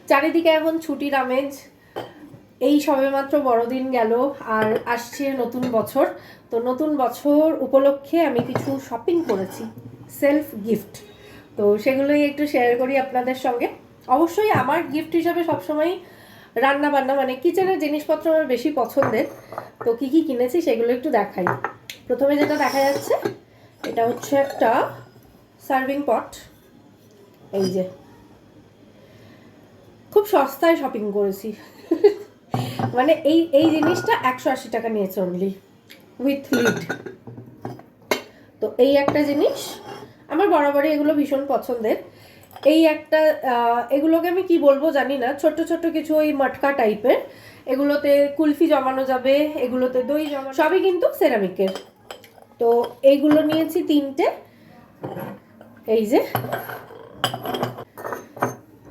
চারিদিকে এখন ছুটির আমেজ। এই সবেমাত্র বড়দিন গেল আর আসছে নতুন বছর। তো নতুন বছর উপলক্ষে আমি কিছু শপিং করেছি, সেলফ গিফট। তো সেগুলোই একটু শেয়ার করি আপনাদের সঙ্গে। অবশ্যই আমার গিফট হিসাবে সবসময় রান্না বান্না মানে কিচেনের জিনিসপত্র আমার বেশি পছন্দের। তো কী কী কিনেছি সেগুলো একটু দেখাই। প্রথমে যেটা দেখা যাচ্ছে এটা হচ্ছে একটা সার্ভিং পট। এই যে খুব সস্তায় শপিং করেছি মানে এই এই জিনিসটা 180 টাকা নিয়েছে অনলি, উইথ লিড। তো এই একটা জিনিস আমার বরাবরই এগুলো ভীষণ পছন্দের। এই একটা এগুলোকে আমি কি বলবো জানি না, ছোট্ট ছোট্ট কিছু ওই মটকা টাইপের। এগুলোতে কুলফি জমানো যাবে, এগুলোতে দই জমানো, সবই কিন্তু সেরামিকের। তো এইগুলো নিয়েছি 3টে। এই যে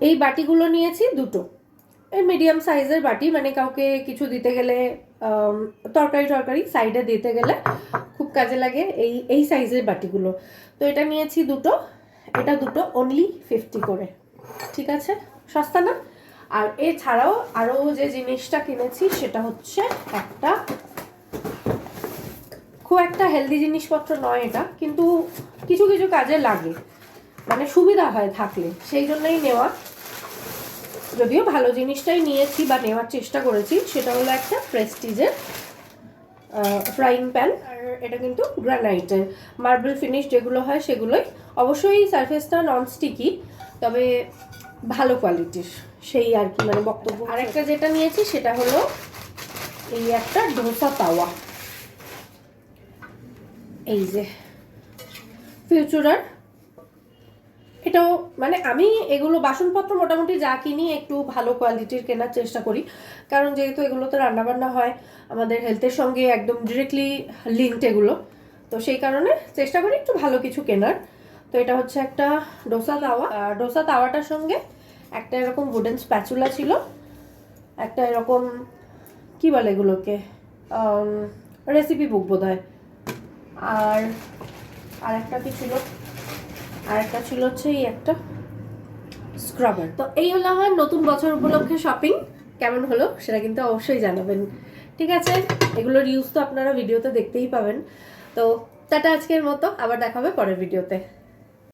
এই বাটিগুলো নিয়েছি 2টো, এই মিডিয়াম সাইজের বাটি, মানে কাউকে কিছু দিতে গেলে তরকারি সাইডে দিতে গেলে খুব কাজে লাগে এই এই সাইজের বাটিগুলো। তো এটা নিয়েছি 2টো, এটা 2টো অনলি 50 করে, ঠিক আছে, সস্তা না? আর এছাড়াও আরও যে জিনিসটা কিনেছি সেটা হচ্ছে একটা, খুব একটা হেলদি জিনিসপত্র নয় এটা, কিন্তু কিছু কিছু কাজে লাগে, মানে সুবিধা হয় থাকলে, সেই জন্যই নেওয়া। যদিও ভালো জিনিসটাই নিয়েছি বা নেওয়ার চেষ্টা করেছি। সেটা হলো একটা প্রেস্টিজের ফ্রাইং প্যান। আর এটা কিন্তু গ্রানাইটের, মার্বেল ফিনিশ যেগুলো হয় সেগুলোই। অবশ্যই সারফেসটা নন স্টিকি, তবে ভালো কোয়ালিটির, সেই আর কি মানে বক্তব্য। আর একটা যেটা নিয়েছি সেটা হলো এই একটা ডোসা তাওয়া। এই যে ফিউচারার, এটাও মানে আমি এগুলো বাসনপত্র মোটামুটি যা কিনি একটু ভালো কোয়ালিটির কেনার চেষ্টা করি, কারণ যেহেতু এগুলোতে রান্নাবান্না হয়, আমাদের হেলথের সঙ্গে একদম ডিরেক্টলি লিঙ্কড এগুলো, তো সেই কারণে চেষ্টা করি একটু ভালো কিছু কেনার। তো এটা হচ্ছে একটা ডোসা তাওয়া। ডোসা তাওয়াটার সঙ্গে একটা এরকম উডেন স্প্যাচুলা ছিল, একটা এরকম কি বলে এগুলোকে, রেসিপি বুক বোধ হয়, আর একটা কি ছিল, আর একটা ছিল হচ্ছে এই একটা স্ক্রাবার। তো এই হলো আমার নতুন বছর উপলক্ষে শপিং। কেমন হলো সেটা কিন্তু অবশ্যই জানাবেন, ঠিক আছে? এগুলোর ইউজ তো আপনারা ভিডিওতে দেখতেই পাবেন। তো টাটা আজকের মতো, আবার দেখা হবে পরের ভিডিওতে।